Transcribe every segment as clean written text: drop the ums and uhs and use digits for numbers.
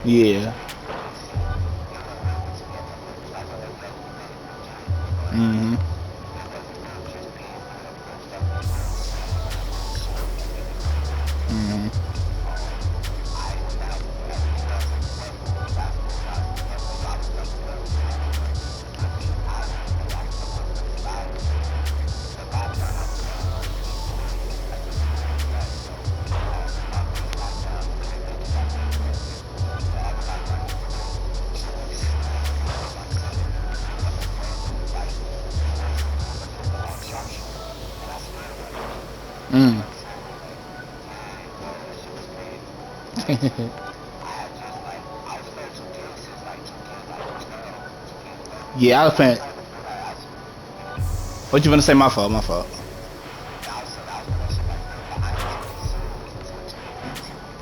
Yeah. Mhm. Mhm. Mm. Yeah, I was playing. What you gonna say? My fault. My fault.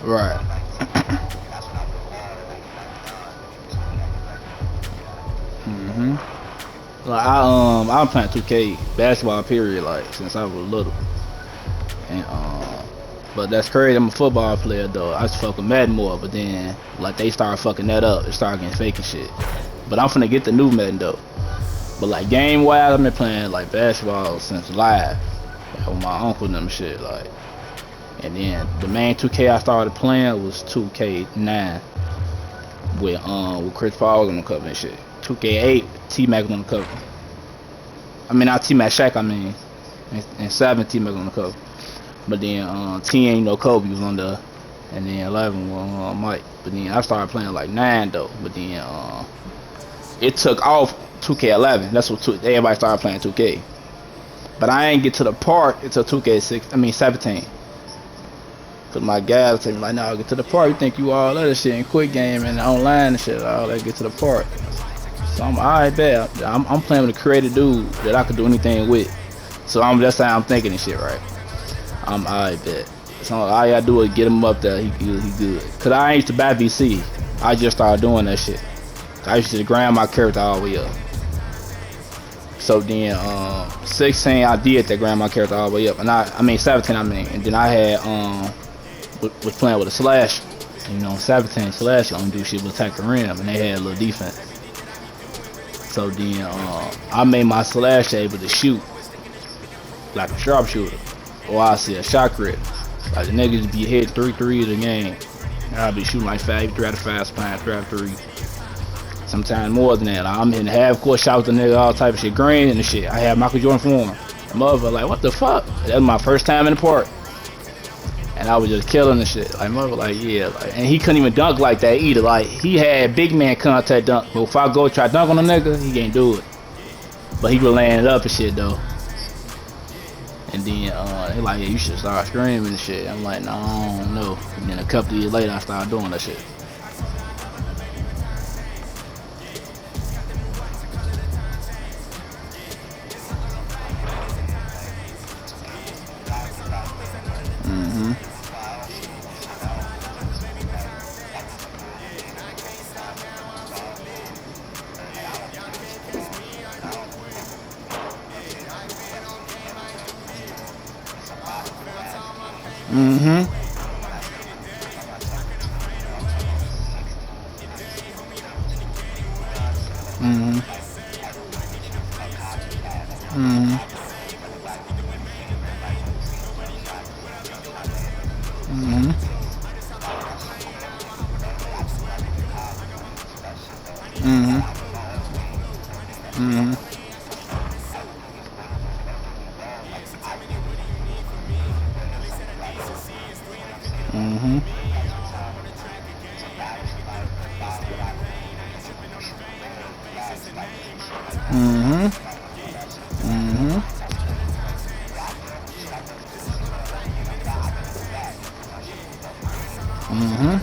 Right. Mhm. Like I was playing 2K basketball period like since I was little, and but that's crazy. I'm a football player though. I just fuck with Madden more, but then like they started fucking that up. They started getting fake and shit. But I'm finna get the new Madden though. But like game wise, I've been playing like basketball since live, like, with my uncle and them shit like. And then the main 2K I started playing was 2K9 with Chris Paul on the cover and shit. 2K8 T Mac on the cover. I mean not T Mac Shaq. I mean and 7 T Mac on the cover. But then 10 you know Kobe was on the, and then 11 was Mike. But then I started playing like 9 though. But then it took off 2K11. That's what everybody started playing 2K. But I ain't get to the part until 2K6. I mean 17. Cause my guys tell me like, "Nah, get to the part. You think you all other shit and quick game and online and shit. All that get to the part." So I'm alright there. I'm playing with a creative dude that I could do anything with. So that's how I'm thinking and shit, right? I'm alright bet. So all I gotta do is get him up there. He good. Cause I ain't used to buy VC. I just started doing that shit. I used to grind my character all the way up. So then 16 I did that grind my character all the way up. And I mean 17 I mean. And then I had was playing with a slash. You know, 17 slash only do shit but attack the rim and they had a little defense. So then I made my slash able to shoot like a sharpshooter. Or I see a shot grid. Like the niggas be hitting 3 threes a game. I'll be shooting like 5 3 out of 5 spine, 3 out of 3. Sometimes more than that. Like, I'm hitting half court shots with the nigga, all type of shit, green and the shit. I had Michael Jordan form. The mother like, what the fuck? That was my first time in the park. And I was just killing the shit. Like mother like, yeah. Like, and he couldn't even dunk like that either. Like he had big man contact dunk. But if I go try dunk on a nigga, he can't do it. But he was laying it up and shit though. And then they like, yeah, you should start screaming and shit. I'm like, no, I don't know. And then a couple of years later, I started doing that shit. Mhm. Mhm. Mhm. Mhm. Mhm. Mhm. Mhm. Mhm. Mhm. Mhm. Mhm.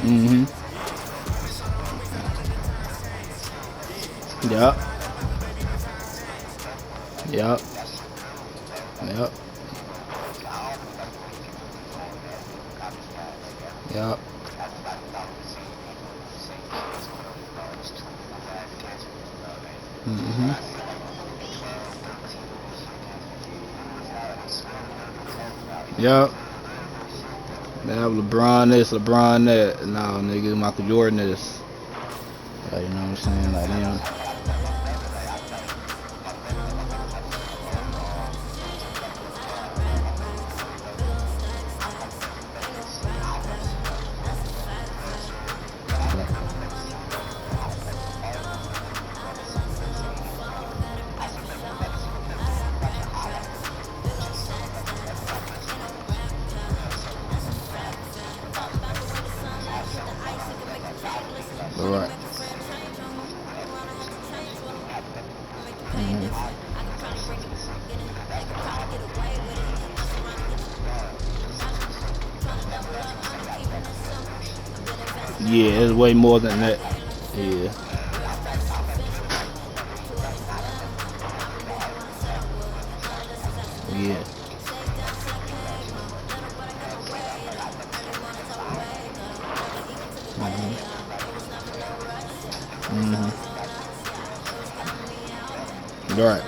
Mhm. Yep. Yep. Yep. Yep. Mhm. Yup. They have LeBron this, LeBron that. No, nigga, Michael Jordan this. Like, you know what I'm saying? Like, damn. Right. Yeah, it's way more than that. Yeah. Yeah. Right.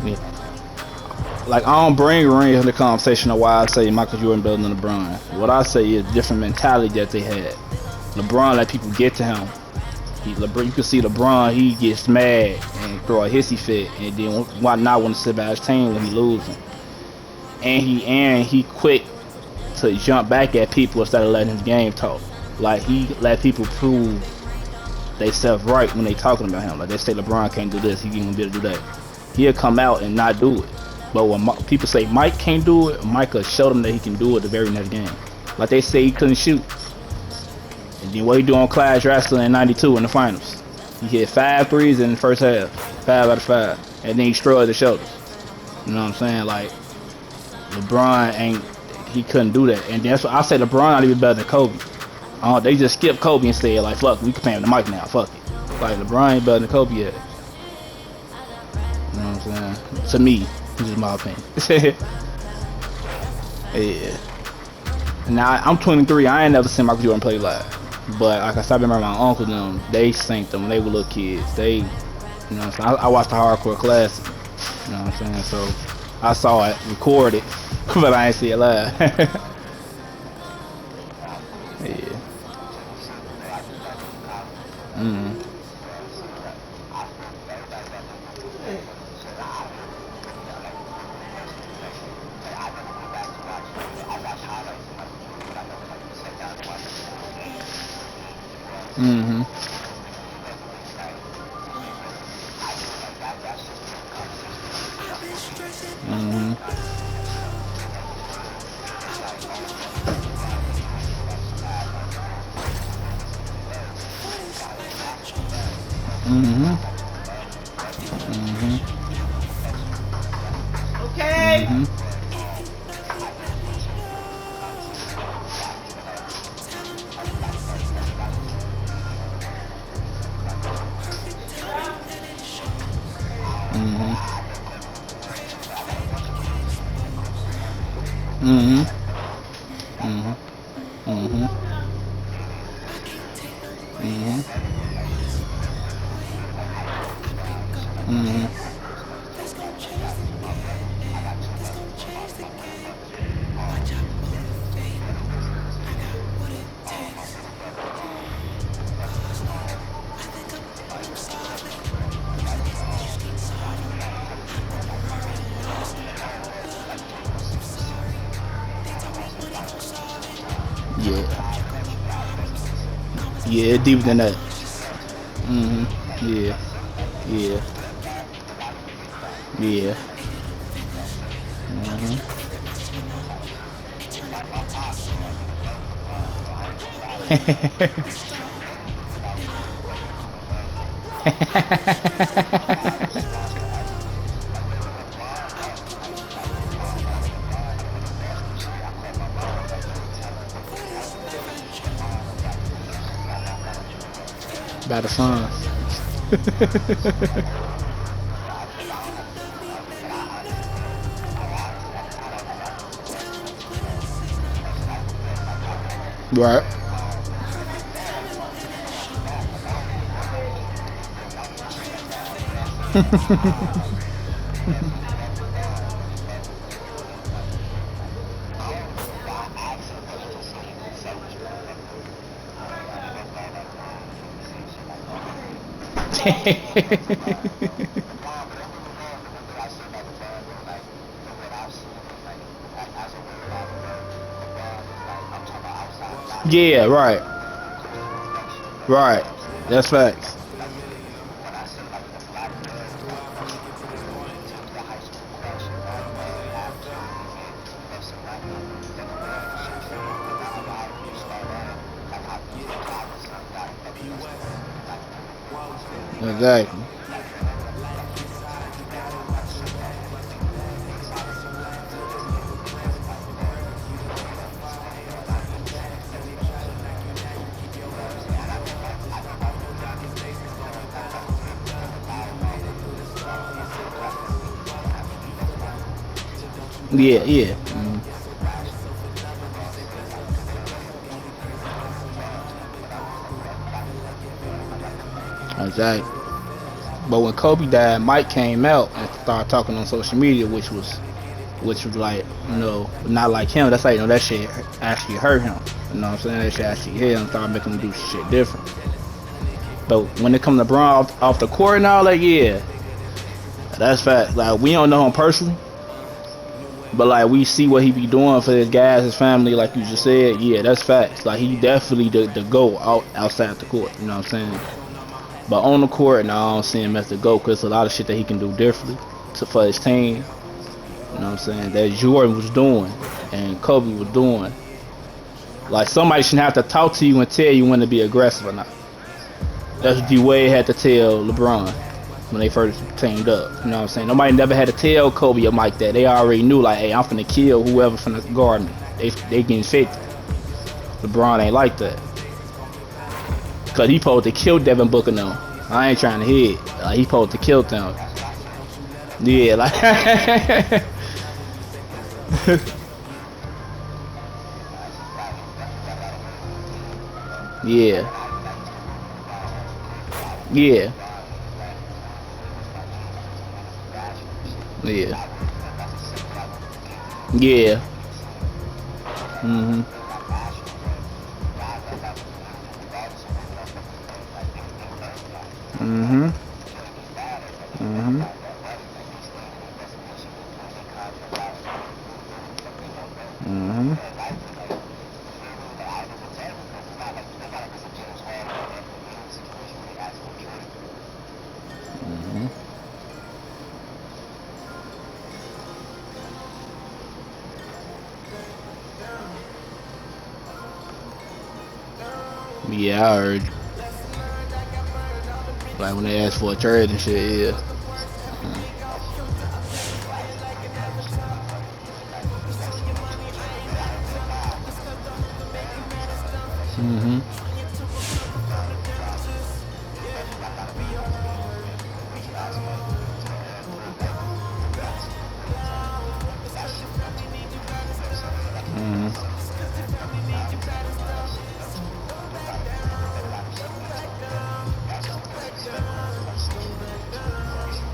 Yeah. Like, I don't bring rings in the conversation of why I say Michael Jordan better than LeBron. What I say is different mentality that they had. LeBron let people get to him. You can see LeBron, he gets mad and throw a hissy fit, and then why not want to sit by his team when he losing. And he quick to jump back at people instead of letting his game talk. Like, he let people prove they self right when they talking about him. Like, they say LeBron can't do this, he ain't gonna be able to do that. He'll come out and not do it. But when people say Mike can't do it, Mike will show them that he can do it the very next game. Like they say he couldn't shoot. And then what he do on Clash Wrestling in '92 in the finals? He hit 5 threes in the first half, 5 out of 5, and then he destroyed the shoulders. You know what I'm saying? Like, LeBron he couldn't do that. And that's what I say. LeBron not even better than Kobe. They just skipped Kobe and said like, fuck, we can pay him the mic now. Fuck it. Like, LeBron ain't better than Kobe yet. You know what I'm saying? To me, this is my opinion. Yeah. Now I'm 23. I ain't never seen Michael Jordan play live. But like I said, I remember my uncle them. They synced them when they were little kids. They, you know what I'm saying? I watched the Hardcore Classic. You know what I'm saying? So I saw it recorded, but I ain't see it live. Yeah. Okay. Yeah. Yeah, deeper than that. Yeah. Yeah. Yeah. By the Suns. Right. Yeah, right. Right. That's facts. Exactly. Yeah, yeah. Exactly. But when Kobe died, Mike came out and started talking on social media, which was like, not like him. That's like, that shit actually hurt him. You know what I'm saying? That shit actually hit him, started making him do shit different. But when it comes to Braun off the court and all that, yeah, that's fact. Like, we don't know him personally, but like, we see what he be doing for his guys, his family, like you just said. Yeah, that's facts. Like, he definitely the go outside the court. You know what I'm saying? But on the court, no, I don't see him as the go, because a lot of shit that he can do differently for his team. You know what I'm saying? That Jordan was doing and Kobe was doing. Like, somebody shouldn't have to talk to you and tell you when to be aggressive or not. That's what D Wade had to tell LeBron when they first teamed up. You know what I'm saying? Nobody never had to tell Kobe or Mike that. They already knew, like, hey, I'm finna kill whoever finna guard me. They getting 50. LeBron ain't like that. Cause he supposed to kill Devin Booker now. I ain't trying to hit. Like, he supposed to kill them. Yeah, like yeah. Yeah. Yeah. Yeah. Mhm. Mhm. Mhm. Mhm. Mhm. Yeah, I heard. Like, when they asked for a trade and shit, yeah. Mhm. Mhm.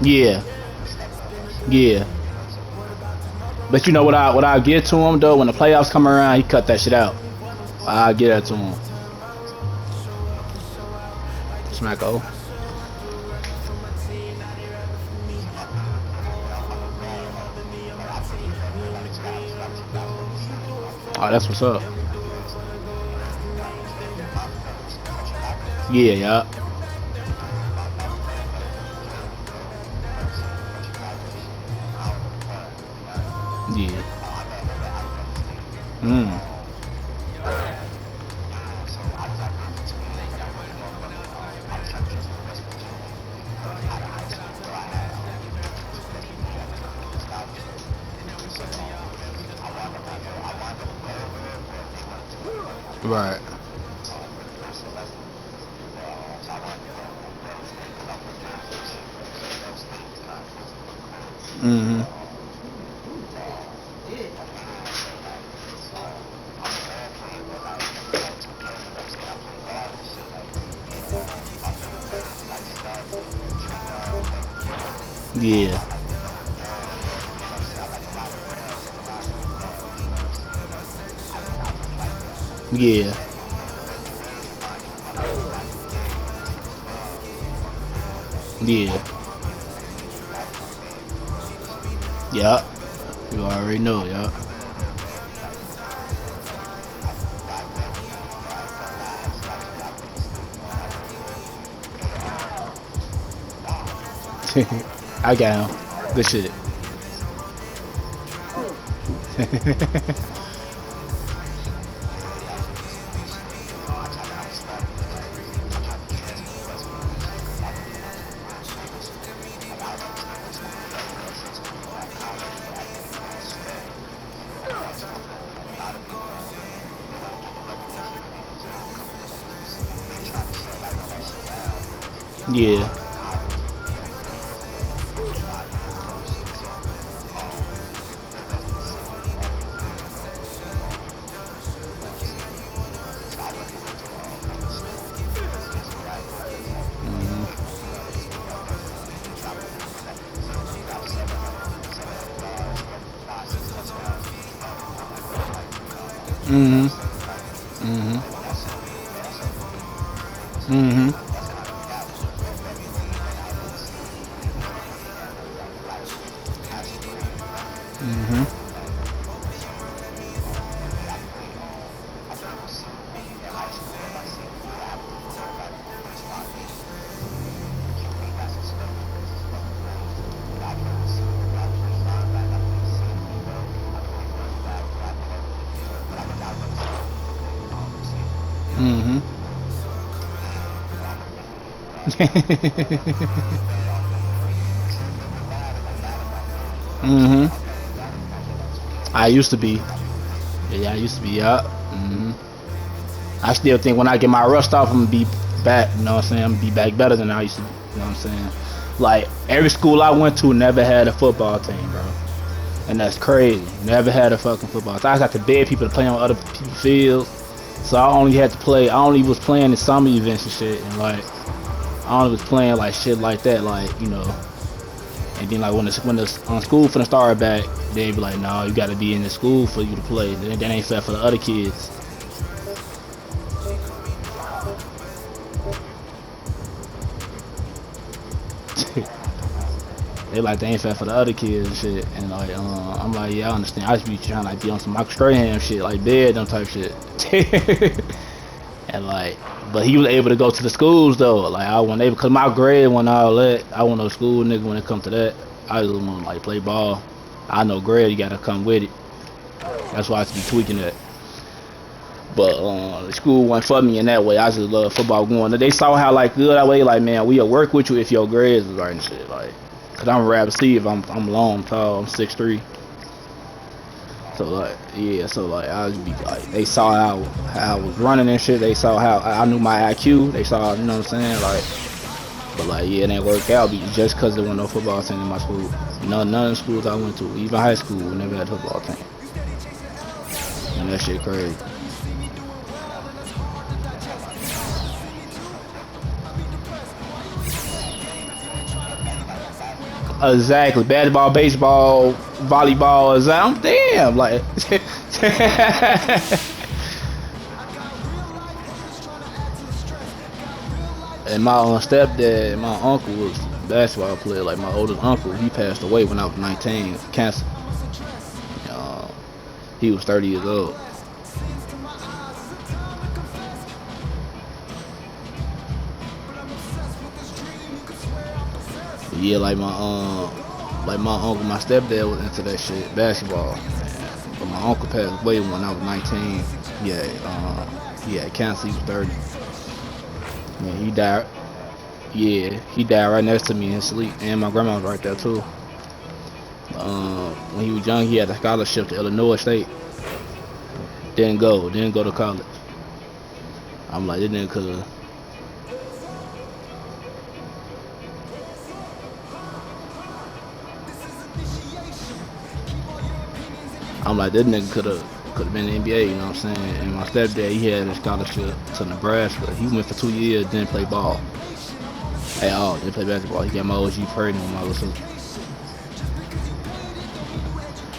Yeah. Yeah. But you know what I get to him though, when the playoffs come around, he cut that shit out. I get that to him. Smacko. Oh, that's what's up. Yeah, yeah. Yeah. Mm. Right. Mhm. Yeah. Yeah. Yeah. Yup. You already know, yup. I got him. Good shit. Yeah. Mhm. Mhm. Mhm. Mhm. Mhm. Mhm. I used to be. Yeah, I used to be. Yeah. Mhm. I still think when I get my rust off, I'm gonna be back. You know what I'm saying? I'm gonna be back better than I used to be. You know what I'm saying? Like every school I went to never had a football team, bro. And that's crazy. Never had a fucking football team. I just had to beg people to play on other people's fields. So I only had to play. I only was playing in summer events and shit, and like I only was playing like shit like that, like you know. And then like when the school finna start back, they be like, no, you gotta be in the school for you to play. That ain't fair for the other kids. They like they ain't fair for the other kids and shit. And like I'm like, yeah, I understand. I just be trying to like be on some Michael Strahan shit, like bed, them type shit. And like, but he was able to go to the schools though. Like I wasn't able, cause my grade when all that, I wasn't no school nigga when it come to that. I just want to like play ball. I know grade, you gotta come with it. That's why I just be tweaking that. But the school wasn't for me in that way. I just love football going. They saw how like good I way. Like man, we'll work with you if your grades is right and shit. Like, cause I'm a rap receiver. I'm long, I'm tall, I'm 6'3". So like yeah, so like I was be like they saw how I was running and shit. They saw how I knew my IQ. They saw you know what I'm saying like. But like yeah, it didn't work out just cause there was no football team in my school. None of the schools I went to, even high school, we never had a football team. And that shit crazy. Exactly. Basketball, baseball, volleyball. I'm damn like. And my stepdad, my uncle was a basketball player. Like my oldest uncle, he passed away when I was 19, cancer. Uh, he was 30 years old. But yeah, like my uncle, my stepdad was into that shit, basketball. But my uncle passed away when I was 19. Yeah, he had cancer. He was 30. Yeah, he died. Yeah, he died right next to me in his sleep, and my grandma was right there too. When he was young, he had a scholarship to Illinois State. Didn't go to college. I'm like, this nigga could. I'm like, this nigga could have been in the NBA. You know what I'm saying? And my stepdad, he had a scholarship to Nebraska. He went for 2 years, didn't play ball at all. Didn't play basketball. He got my OG pregnant with my little sister.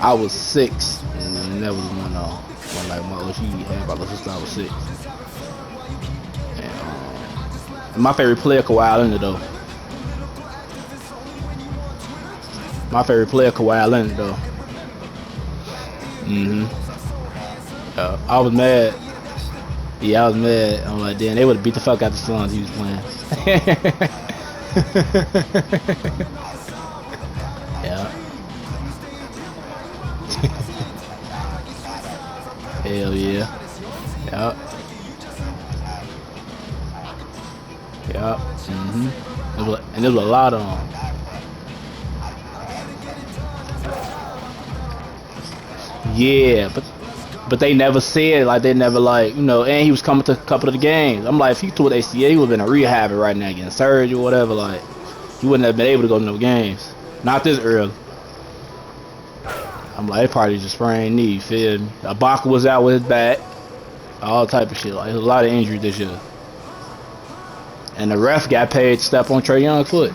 I was 6, and that was when like my she had my little sister. I was 6. And my favorite player, Kawhi Leonard, though. My favorite player, Kawhi Leonard, though. I was mad. Yeah, I was mad. I'm like, damn, they would have beat the fuck out the Suns he was playing. Yeah. Hell yeah. Yup. Yup. And there was a lot of them. Yeah, but they never said, like, they never, like, you know, and he was coming to a couple of the games. I'm like, if he tore the ACL, he would have been a rehab right now, getting surgery or whatever. Like, he wouldn't have been able to go to no games. Not this early. I'm like, it probably just sprained knee, you feel me? Ibaka was out with his back. All type of shit. Like, there's a lot of injuries this year. And the ref got paid to step on Trae Young's foot.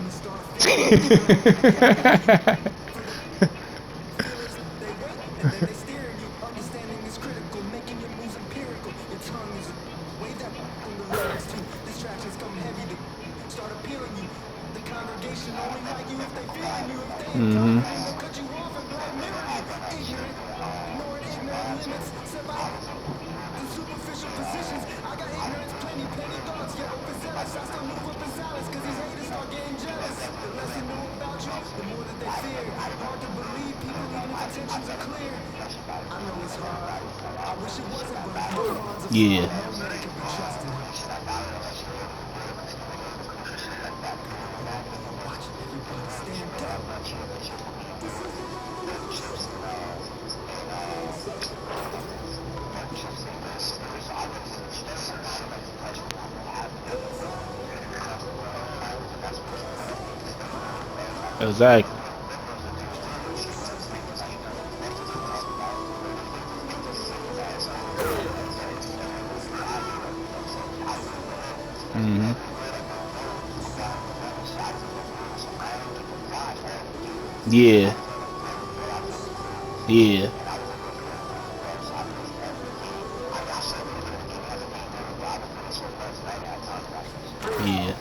Yeah. Exactly. Yeah. Yeah. Yeah.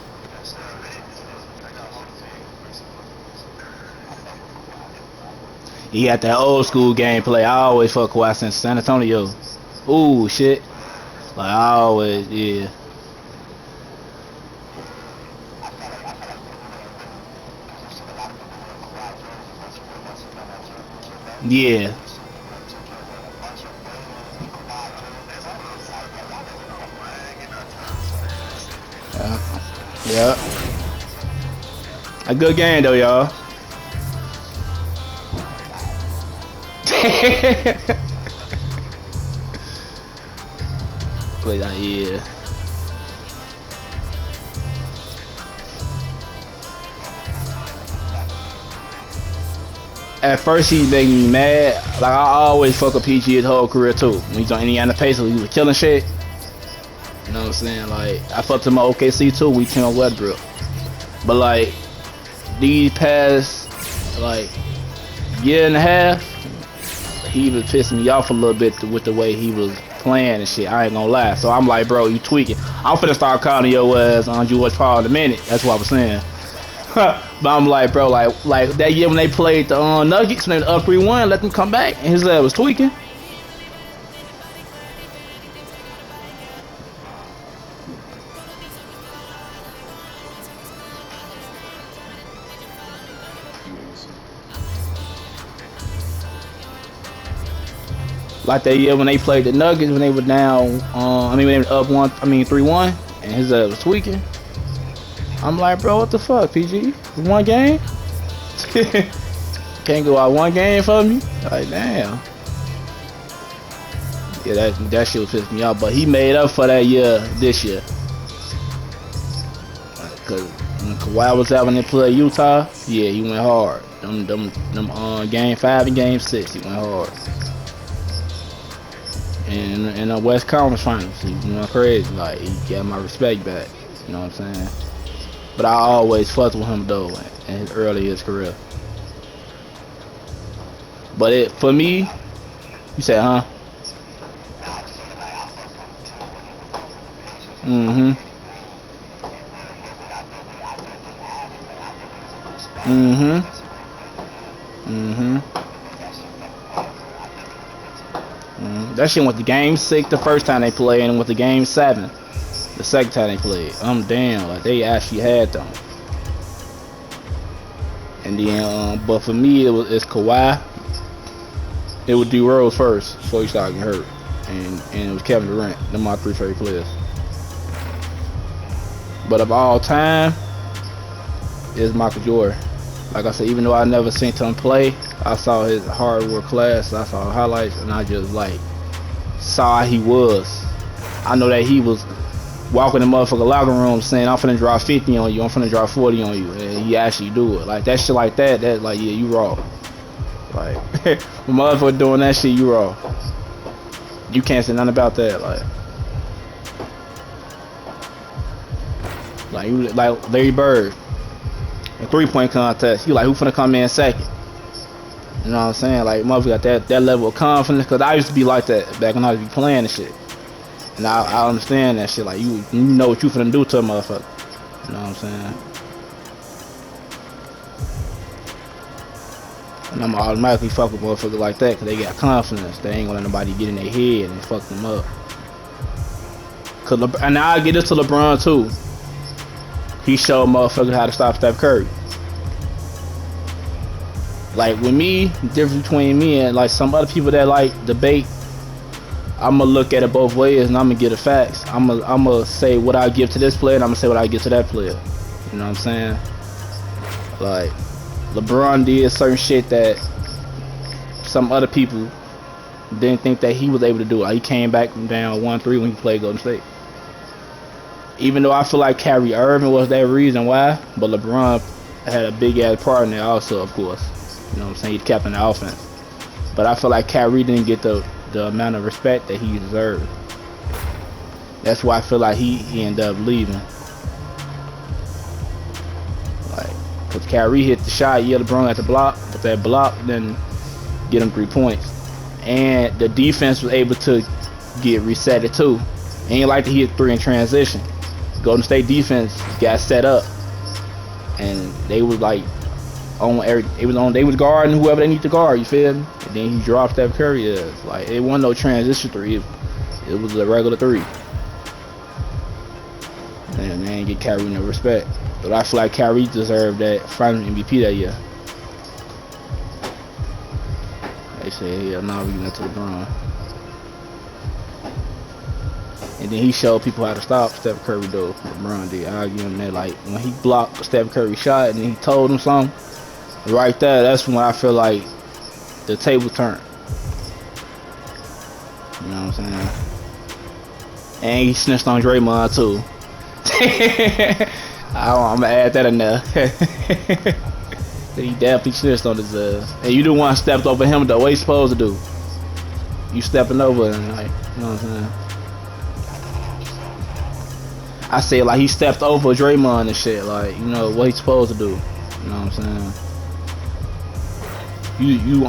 He got that old school gameplay. I always fuck Kawhi since San Antonio. Ooh, shit. Like, I always, yeah. Yeah. Yeah. A good game, though, y'all. Play that, yeah. At first he made me mad. Like, I always fuck with PG his whole career too. When he's on Indiana Pacers, he was killing shit. You know what I'm saying? Like, I fucked him on OKC too. We team on Westbrook. But like, these past like year and a half, he was pissing me off a little bit with the way he was playing and shit. I ain't gonna lie. So I'm like, bro, you tweaking. I'm finna start calling your ass on George Paul in a minute. That's what I was saying. But I'm like, bro, like that year when they played the Nuggets, when they up 3-1, let them come back, and his ass was tweaking. Like that year when they played the Nuggets, when they were down, when they were up 3-1, and his ass was tweaking. I'm like, bro, what the fuck, PG? One game? Can't go out one game for me? Like, damn. Yeah, that shit was pissing me off. But he made up for that year this year. Cause when Kawhi was out when they played Utah, yeah, he went hard. Them game 5 and game 6, he went hard. And in the West Conference Finals, he went crazy. Like, he got my respect back. You know what I'm saying? But I always fucked with him though in his early career. But it for me, you said, huh? Mm-hmm. Mm-hmm. Mm-hmm. That shit went to game 6 the first time they played, and went to game 7 the second time they played. I'm damn, like they actually had them. And then, but for me, it's Kawhi. It was D Rose first before he started getting hurt, and it was Kevin Durant. They're my 3 favorite players. But of all time, it's Michael Jordan. Like I said, even though I never seen him play, I saw his hard work class. I saw highlights, and I just like saw how he was. I know that he was walking the motherfucker locker room saying, "I'm finna drop 50 on you. I'm finna drop 40 on you," and he actually do it. Like that shit, like that. That like, yeah, you raw. Like when motherfucker doing that shit, you raw. You can't say nothing about that. Like Larry Bird, a 3-point contest. He like, who finna come in second? You know what I'm saying? Like motherfucker got that level of confidence. Cause I used to be like that back when I was playing and shit. And I understand that shit. Like you know what you finna do to a motherfucker. You know what I'm saying? And I'm automatically fuck with motherfuckers like that, cause they got confidence. They ain't gonna let nobody get in their head and fuck them up. And I'll get this to LeBron too. He showed motherfuckers how to stop Steph Curry. Like with me, the difference between me and like some other people that like debate, I'ma look at it both ways and I'ma get the facts. I'ma say what I give to this player and I'ma say what I give to that player. You know what I'm saying? Like LeBron did certain shit that some other people didn't think that he was able to do. Like he came back from down 1-3 when he played Golden State. Even though I feel like Kyrie Irving was that reason why, but LeBron had a big ass part in there also, of course. You know what I'm saying? He's captain the offense. But I feel like Kyrie didn't get the amount of respect that he deserved. That's why I feel like he ended up leaving. Like, cause Kyrie hit the shot, yeah, LeBron at the block, but that block then get him 3 points. And the defense was able to get resetted too. Ain't like to hit 3 in transition. Golden State defense got set up, and they was like they was guarding whoever they need to guard. You feel me? And then he dropped Steph Curry. Like it wasn't no transition 3. It was a regular 3. And they didn't get Kyrie no respect. But I feel like Kyrie deserved that Finals MVP that year. They say, yeah, now we get to LeBron. And then he showed people how to stop Steph Curry though. LeBron did. I give him that, like when he blocked Steph Curry's shot and he told him something, right there, that's when I feel like the table turned. You know what I'm saying? And he snitched on Draymond too. I'm gonna add that in there. He definitely snitched on his ass. And you the one stepped over him though. What you supposed to do? You stepping over and like, you know what I'm saying? I say like he stepped over Draymond and shit, like, you know, what he supposed to do. You know what I'm saying? You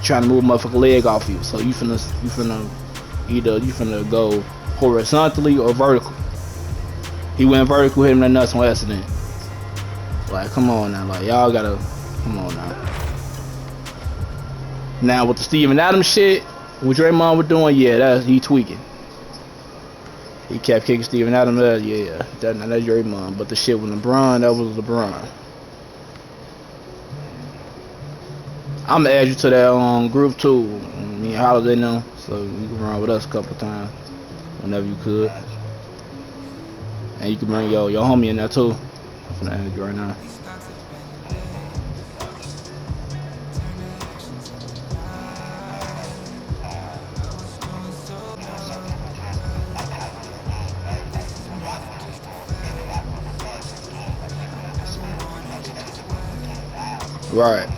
trying to move a motherfucker leg off you. So you finna go horizontally or vertical. He went vertical, hit him in the nuts on accident. Like, come on now, like y'all gotta come on now. Now with the Steven Adams shit, what Draymond was doing, yeah, he tweaking. He kept kicking Steven Adams out, yeah. That's Draymond. But the shit with LeBron, that was LeBron. I'm gonna add you to that group too. Me and Holiday know, so you can run with us a couple times whenever you could. And you can bring your homie in there too. I'm gonna add you right now. Right.